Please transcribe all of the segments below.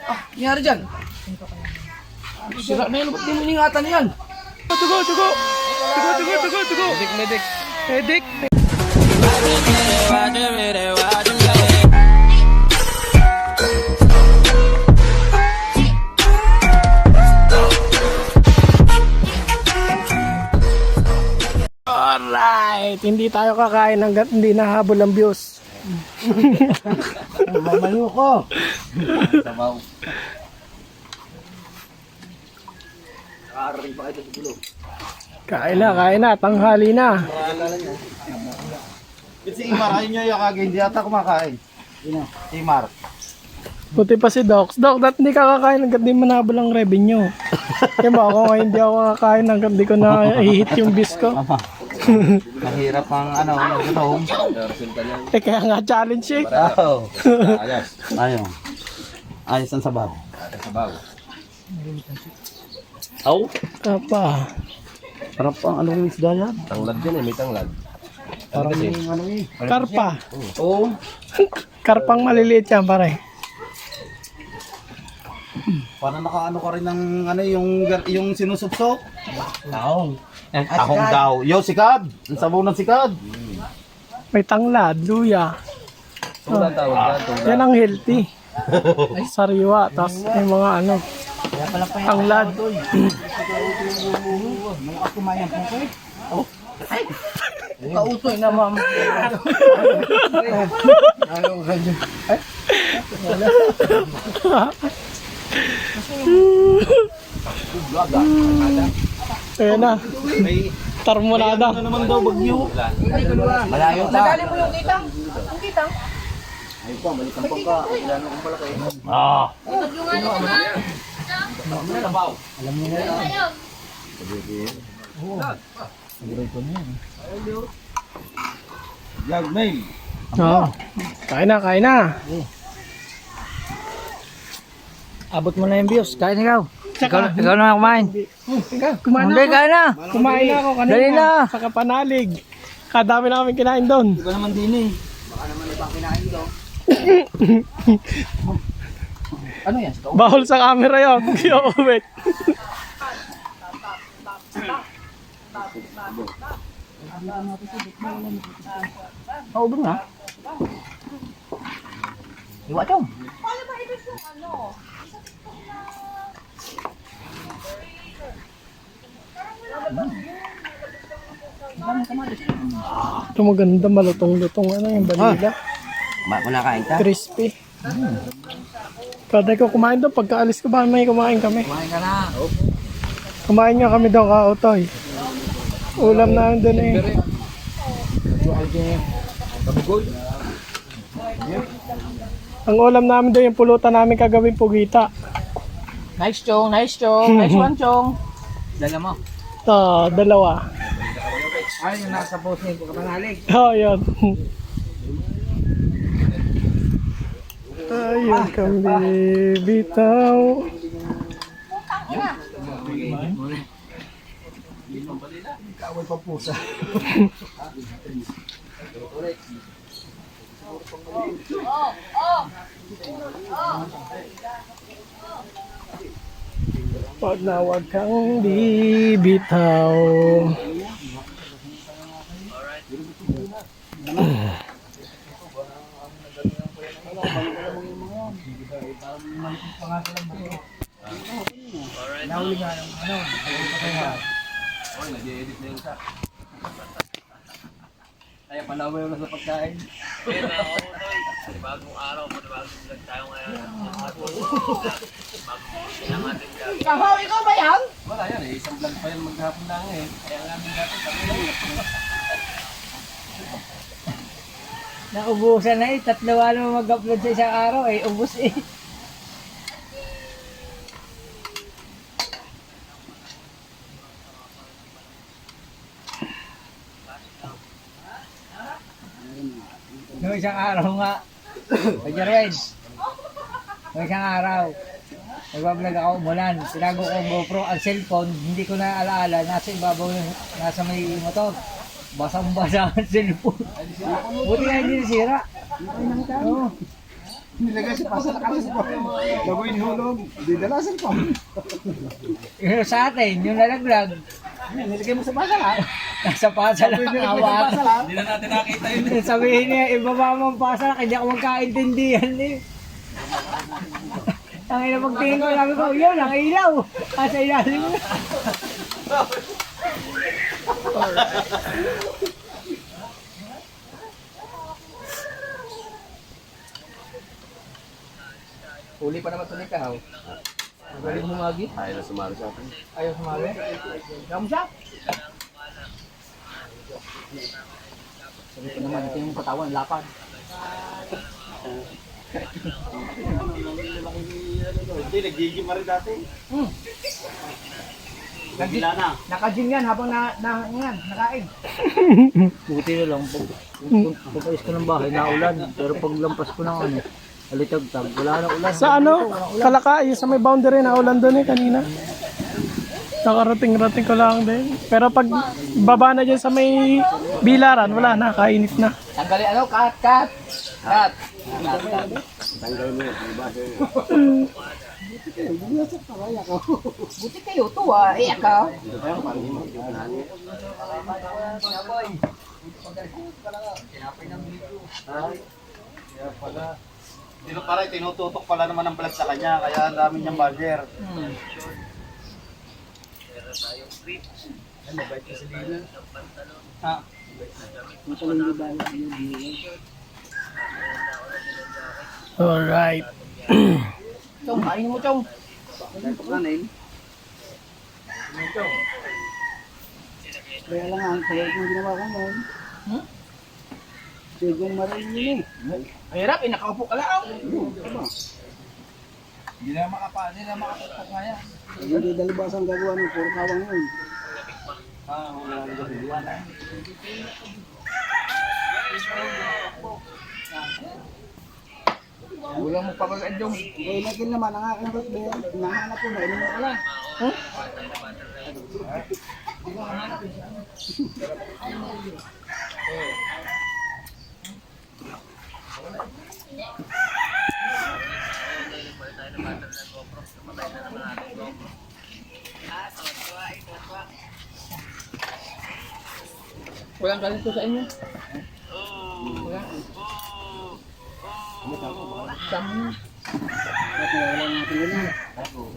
Nangyari dyan? Sira na yun, ba't di mo iningatan yan? Tugo. Medic. Alright, hindi tayo kakain hanggat hindi nahabol ang views. Mamayo ko. Sabaw. Nakarating pa kayo sa gulo. Kain na, tanghali na. Si Imar, ayun nyo yung kagay, hindi ata kumakain. Imar. Puti pa si Doc. Doc, dat hindi ka kakain hanggat di manabol ang revenue. Kaya ba ako ngayon hindi ako kakain hanggat di ko na i-hit yung bis ko. Mahirap ang gutom. Kaya nga challenge eh. Oo. Ayos ang sabaw. Aw. Apa. Sarap ang anong isda yan. Tanglad yan may tanglad. Parang yung Karpa. Oo. Karpang maliliit yan pare. Parang nakaano ka rin ng yung sinusupsok. Taong. Tahong Sikad. daw. Yo, sikad. Ang sabaw ng sikad. May tanglad, luya. Tunglan tawag yan. Yan ang healthy. Sariwa. Tapos may mga tanglad. Mga kumayan po ko eh. Kautoy na ma'am. Ano ka dyan? Ayan na. Tarmonada. Ano naman daw bagyo? Malayo pa. Nadali mo yung kitang? Yung kitang? Ay pa, balikan pa ka. Ilan akong palaki. Yung ano ko na? Alam niyo na yan. Vlog mail. Oo. Kain na. Abot mo na yung views. Kain ikaw. Tsaka, Ikaw na kumain. kumain Hindi, ako. kain na. Kumain na ako kanina. Dali na. Sa Kapanalig. Kadami namin kinain doon. Iba naman din eh. Ano yan? Bawal sa camera yun. Kiyowet. Maubos na. Iwa chong. Ito maganda, malutong-lutong yung vanilla. Kunakain ka? Crispy. Kada ko kumain doon, pagkaalis ko ba may kumain kami. Kumain ka na. Kumain nga kami doon kautoy. Ulam namin doon eh. Ang ulam namin doon yung pulutan namin kagawin pugita. Nice chong. Nice one chong. Dala mo. Ito, dalawa. Ay, yung nasa post niya. Kapanalig. Oh, yun. Ayun kami bitaw. Kawal pa pusa. Pag na wag kang bibitaw. Kaya panaway mo na sa pagkain. Kahaw, ikaw ba yan? Wala yan eh. Isang vlog pa yan maghapon lang eh. Kaya nga namin dati kami. Naubusan na eh. Tatlo mo mag-upload sa isang araw eh. Ubus eh. Noong isang araw nga. Kaya rin. Noong isang araw. Nagbablog ako umulan. Tinago ko ang GoPro. Ang cellphone, hindi ko na alaala. Nasa ibabaw, nasa may motor. Basang-basa ang cellphone. Buti nga hindi nasira. Oo. Nilagay sa pasa na kasi pa. Gagawin hulog. Hindi dala sa pa. Yung sa atin, yung nalaglag, Nilagay mo sa pasa ha. nasa pasa lang ang awat. Hindi na natin nakita yun. Sabihin niya, ibaba mo ang pasa, hindi ako magkaintindihan eh. Ang ina pagtingin ko, sabi ko, yun, ang ilaw. Asa ilalim mo. Huli pa naman ito ni Kahaw. Galing humagi. Ayaw na sumali sa atin. Ayaw sumali. Kamu siya? Sabi ko naman, ito yung katawan, lapad. Hindi, nagiging rin dati. Nagila na. Naka-gym yan habang nakain. Buti na lang, pag-ayos ko ng bahay, naulan. Pero paglampas ko ng ano, alitag-tag, wala na ulan. Sa ano? Kalakay, sa may boundary na ulan doon kanina. Nakarating-rating ko lang din. Pero pag baba na dyan sa may bilaran, wala na, kainit na. Tanggalin ano? Cut! Cut! Cut! Buti kayo to ah. Eh, ikaw. Tinututok pala naman ang vlog sa kanya, kaya ang dami niyang bagger. Ha? Alright. Chong, kain mo, Chong. Kaya lang ang kaya kung ginawa ko ngayon. Sigong marin yun eh. Mahirap, nakaupo ka lang. Hindi na makaputok nga yan. Hindi dalibas ang gagawa ng puro kawang yun. Wala nang gagawa. Wala mo pagkakaan yung. Eh, lagyan naman ang aking root beer. Nahanap ko na, inumin ko lang. Walang galing to sa inyo. Sama na.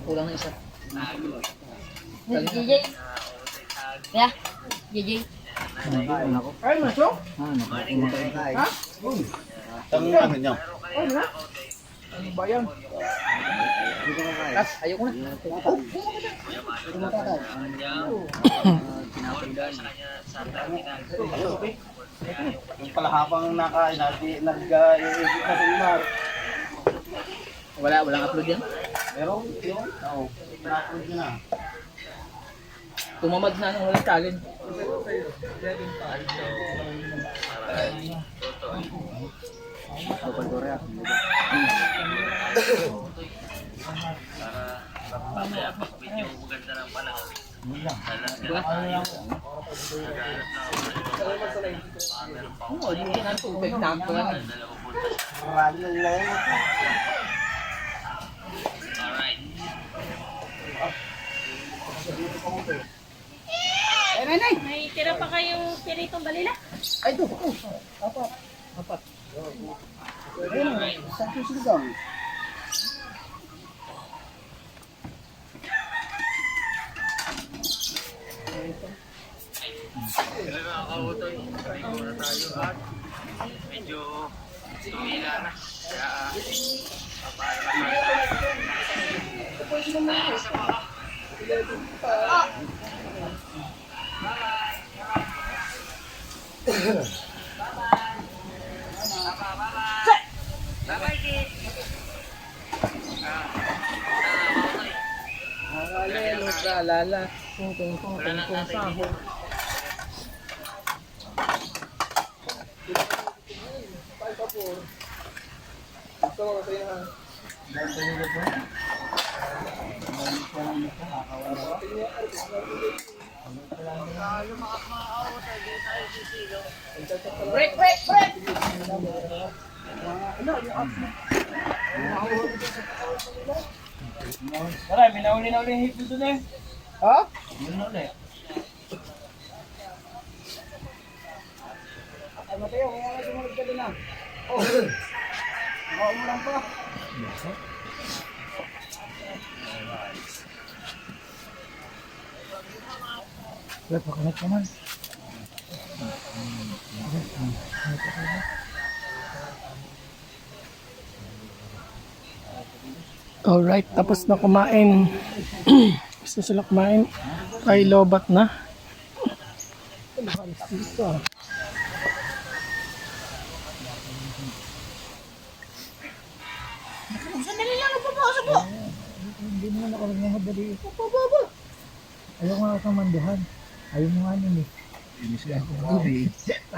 Kulang na isa. JJ. Ya, JJ. Ay, maso? Ha? Ang ano nyo? Ay, na. Ano ba yan? Ayoko na. Yung pala habang nakain, nag-iigit na sa imar. Walang upload yan. Meron yun? Oo. Na-upload yun na. Tumamad na nang walang talent. Oo, di ko na tubig na ako lang. Marami na nila yun. May tira pa kayong piritong balila? Ay, ito. Ayun, sa sisigang. Alelo, tralala. Kung saho. Break! Aray, may nauli na uli yung hipon doon eh. Ha? Yun na uli. Ay, Mateo, kaya nga sumunod ka din ah. Oh, makaulan pa. Wala, pakanat ka man. Alright, tapos na kumain. Gusto sila kumain. Ay, lobat na. Dito ah. Sandali lang, nagpapasok po. Hindi naman ako nagmamadali. Pababa. Ayaw nga ako manduhan. Ayaw mo nga nun eh.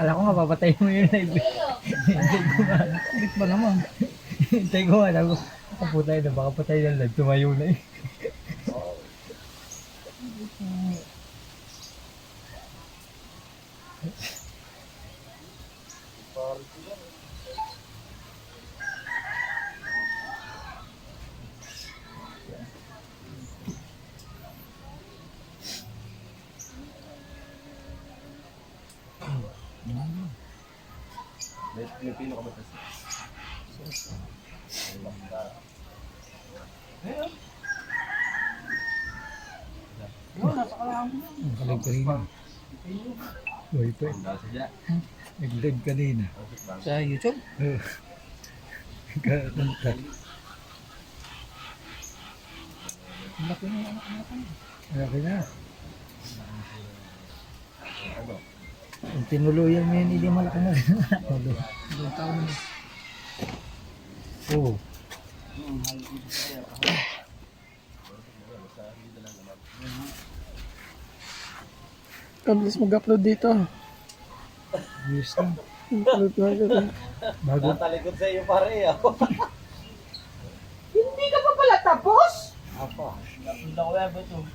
Alam ko nga, papatay mo yun live. Bit ba naman? Hintay ko nga, alam ko. Kaputay na, baka patay na live. Tumayo na eh. Nakalag kanina. Uy, pa. Naglag kanina. Sa YouTube? Oo. Kakanta. Laki na. Laki na. Kung tinuluyan mo yun, hindi malaki na. Oo. Kabilis mag-upload dito. Yes na. Upload na agad. Bago. Talikod sa iyo pare ako. Hindi ka pa pala tapos? Punta ko yan ba ito?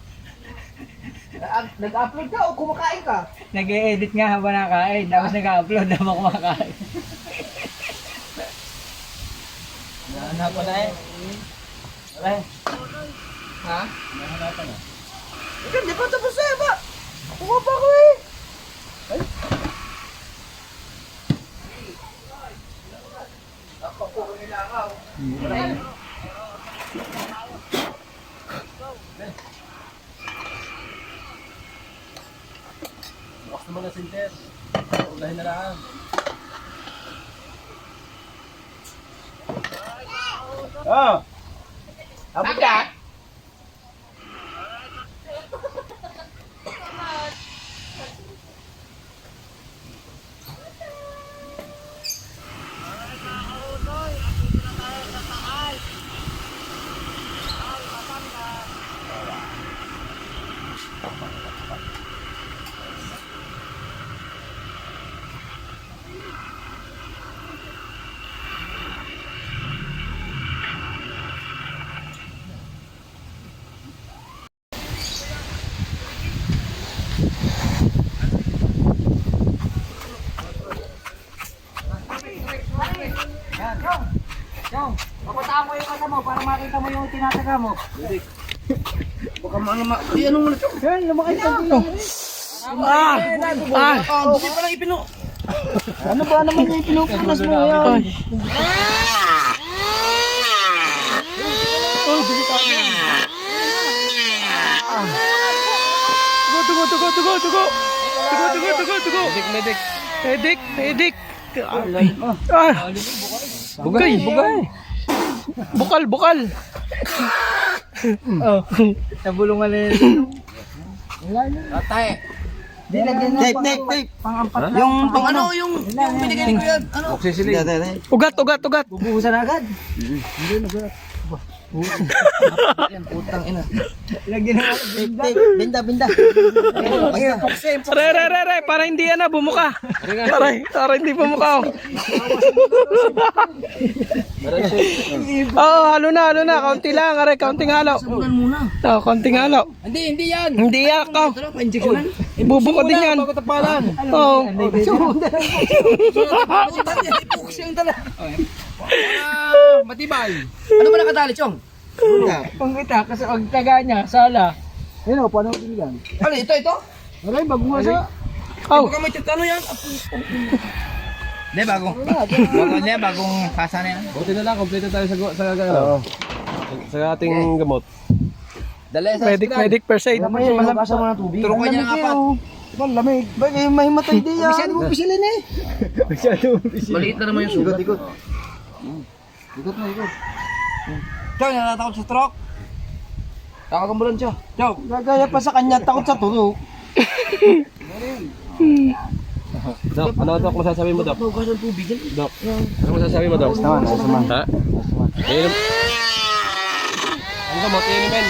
Nag-upload ka o kumakain ka? Nag-e-edit nga habang nakain, tapos nag-upload habang kumakain. Nahanapan na eh. Aray. Ha? Nahanapan na. Hindi pa tapos na ba? Kumapa ko eh. Bukas naman na center. Ulahin na lang. Oh! Abot ka? Yung, papataan mo yung mata mo para makita mo yung tinataga mo. Baka di anong muna ito? Yan, lumakay ka dito. Hindi pa lang ipino. Ano ba naman yung pinupunas mo yan? Tugo. Medic. Bugay. Bukal. Oh, nabulungan na yun. Atay. Tape. Pang-ampat lang. Yung pang ano, yung binigay ko yan. Ano? Oksisilig. Ugat. Bubuhusan agad. Yan, putang ina. Lagyan na binda. Re, para hindi yan na bumuka. Para hindi bumuka. Oo, halo na. Kaunti lang, kaunting halo. Sabunan muna. Kaunting halo. Hindi yan. Hindi yan, ka. Ito pa-injectionan. Bubuka din yan. Bago tapalan. Oo. Ipuks yung dala. Matibay. Ano ba nakadali, Chong? Pang kita, kasi ang taga niya, sala. Ano, paano pilihan? Ano, ito? Aray, bago nga sa... Oh, Baka may tatalo yan. Hindi, bagong kasa na yan. Buti na lang, kompleto tayo sa ating gamot. Dali sa medic per se. Malabasa mo ng tubig. Turo ko niya ng apat. Lamig. Bagay, mahimatay di yan. Masyado mo pisilin eh. Maliit na naman yung sugat. Ikot. Ikot na, ikot. Chow, natatakot sa truck. Takot ang bulan siya. Chow. Gagaya pa sa kanya, takot sa tulog. Dok, ano masasabi mo, Dok? Bukas ng tubig yan. Dok, ano masasabi mo, Dok? Ha? Inom. Ang gamot, inumin.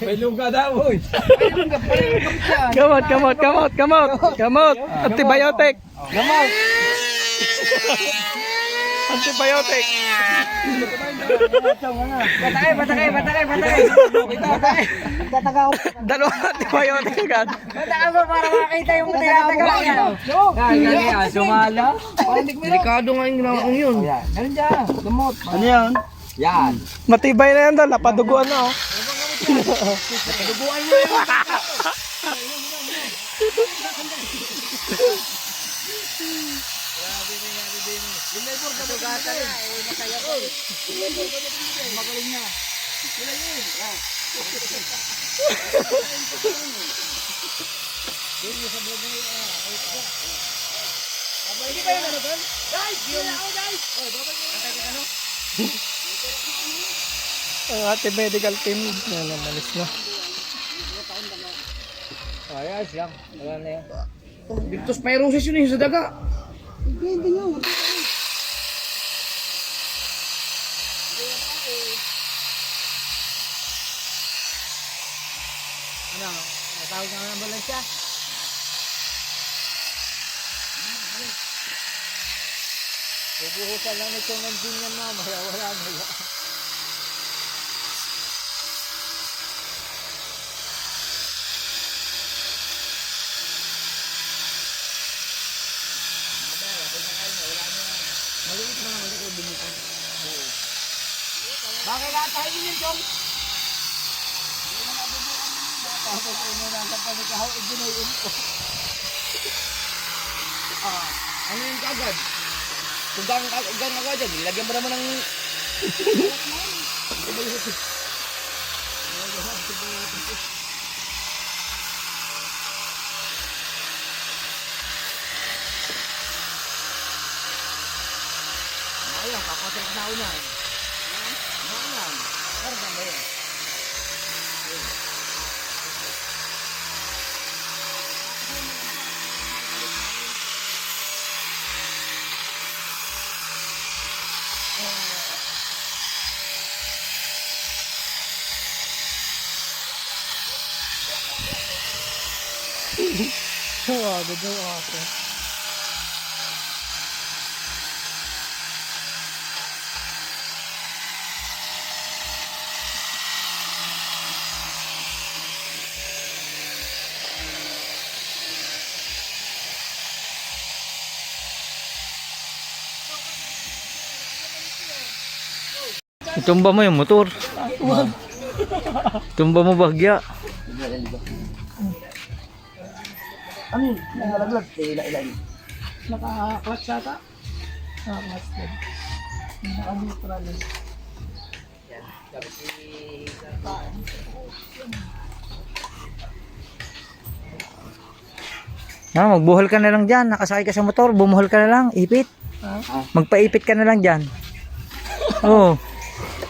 May lungga daw, oy. Kamot. Antibiotic. Antibiotic. Patay. Dalawang antibiotic agad. Patay mo para makita yung taga. Sumala. Delikado nga yung ginawa kong yun. Ganun dyan. Gamot. Ano yan? Yan. Matibay na yan daw, napaduguan na oh. Duguan mo yun. Ang ating medical team, yan, namalis na. Ayos lang. Wala na yan. Leptospirosis yun yung sa daga. Ano? Natawag na ng ambulansya? Ubuhusan lang nito ng din yan mamaya. Wala na yan. Bakit lahat tayo yun, Chong? Tapos nasa panikahaw, iginoyin ko. Ano yung kagad? Kung gang agad, nilagyan mo naman ng... Ayun, papasok na ako niyan. Ayan. Parang ba yun? Agad daw ako. Itumba mo yung motor. Tumba mo bagya. Ano yun? Nalaglag. Ilan. Naka-clutch ata? Naka-clutch din. Naka-neutral. Magbuhol ka na lang dyan. Nakasakay ka sa motor. Bumuhol ka na lang. Ipit. Magpaipit ka na lang dyan. Oo.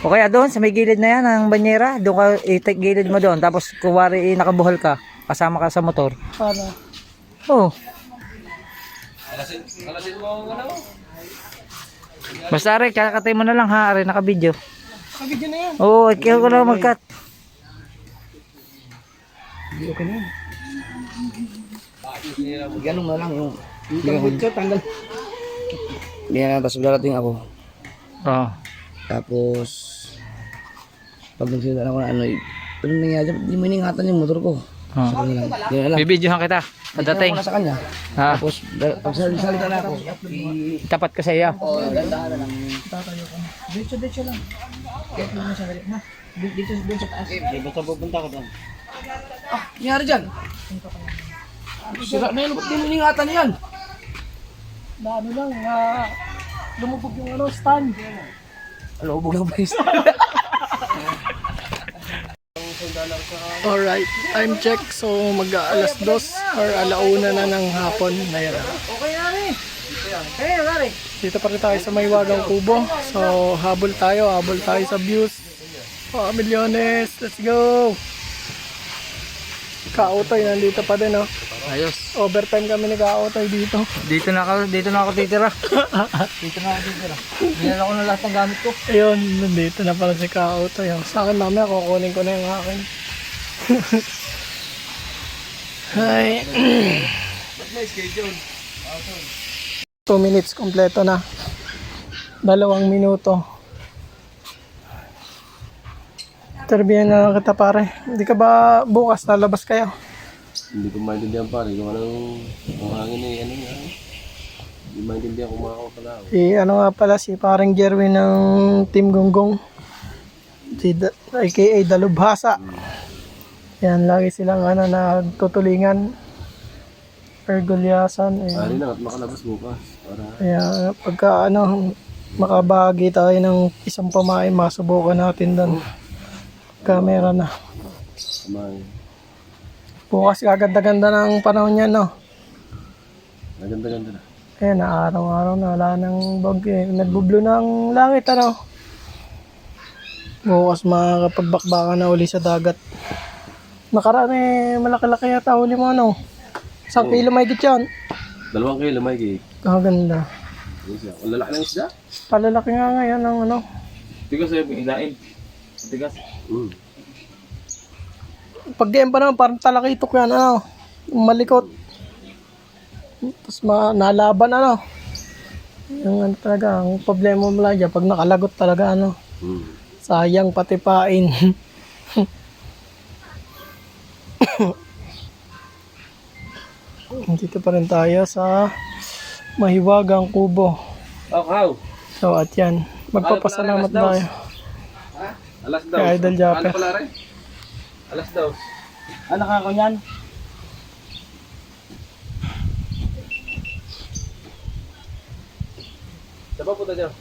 O kaya doon sa may gilid na yan ang banyera. Doon ka gilid mo doon. Tapos kuwari nakabuhol ka. Kasama ka sa motor. Para. Oo. Basta Ari, kakatay mo na lang ha. Ari, naka-video. Naka-video na yan. Oo, ikaw ko lang mag-cut. Ganun na lang yung... Tanggal. Hindi na, tapos darating ako. Oo. Tapos... Pag nagsalita ako na ano, ano nangyari? Di mo iningatan yung motor ko. Oh. Yun lang. Bibidyohan kita. Pagdating. Sa kanya. Ha? Tapos, pag salita na ako, Tapat ka sa iyo. dandahan na lang. Dito lang. Kahit naman siya galit, ha? Dito sa taas. Basta pupunta ka doon. Nangyari dyan? Sira na yun, ba't di mo iningatan yan? Na ano lang, lumubog yung ano, stand. Ano, ubog lang ba yung Alright, time check. So mag-aalas 2 or alauna na ng hapon na yan. Okay na rin. Kaya na rin. Dito pa rin tayo sa Maywagang Kubo. So habol tayo sa views. Oh, milyones, let's go! Kautoy, nandito pa din, oh. Ayos. Overtime kami ni Kautoy dito. Dito na ako titira. Dinala ko na lahat ng gamit ko. Ayun, nandito na pala si Kautoy. Oh. Sa akin mamaya, kukunin ko na yung akin. Hi. 2 minutes, kompleto na. 2 minuto. Interviewin na kita pare. Hindi ka ba bukas lalabas kayo? Hindi ko maintindihan pare, kung anong hangin eh, ano nga. Hindi maintindihan kung makakapala ako. Ano nga pala si parang Jerwin ng Team Gonggong. Si aka Dalubhasa. Yan, lagi silang nagtutulingan. Pergulyasan. Pare na at makalabas bukas. Para Kaya pagka makabagi tayo ng isang pamain, masubukan natin doon. Camera na. samahin. Bukas gaganda-ganda ng panahon niya, no? Naganda-ganda na. Ayan, araw-araw na wala nang bagyo. Nagbublo ng langit, ano? Bukas makakapagbakbakan na uli sa dagat. Nakaraan malaki-laki yata huli mo, ano? 1 kilo may yan. 2 kilo may gig. Ganda. Ang lalaki ng isda. Palalaki nga ngayon ang ano. Tigas sa'yo, idain. Tigas. Pag game pa naman, parang talakitok yan, ano? Malikot. Tapos nalaban, ano? Yung talaga, ang problema mo lang dyan, pag nakalagot talaga, ano? Sayang pati pain. Dito pa rin tayo sa Mahiwagang Kubo. How? So at yan, magpapasalamat tayo Alas daw. kay Idol Japper. pala rin? Alas daw. Ano ka ko niyan? Saba punta dyan.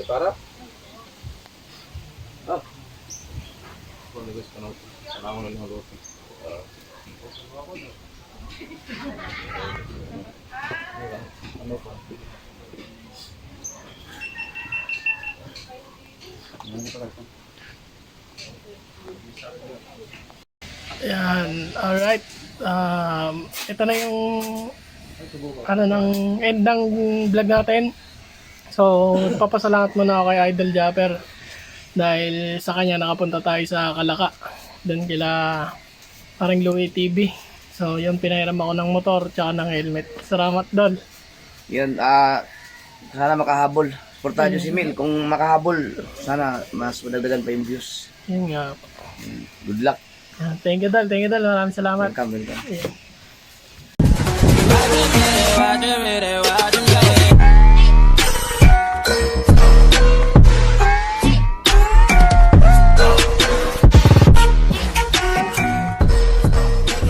Para? Kung nagos ka na, salamat na ng luto. Ayan, alright. Ito na yung ng end ng vlog natin. So, papasalamat muna ako kay Idol Japper dahil sa kanya nakapunta tayo sa Kalaka. Doon kila parang Louie TV. So, yun, pinahiram ako ng motor tsaka ng helmet. Salamat, Dol. Yun, sana makahabol. Supportahan nyo si Mil. Kung makahabol, sana mas madagdagan pa yung views. Yun nga. Good luck. Thank you, Dol. Thank you, Dol. Maraming salamat. Welcome, welcome. Yeah. Why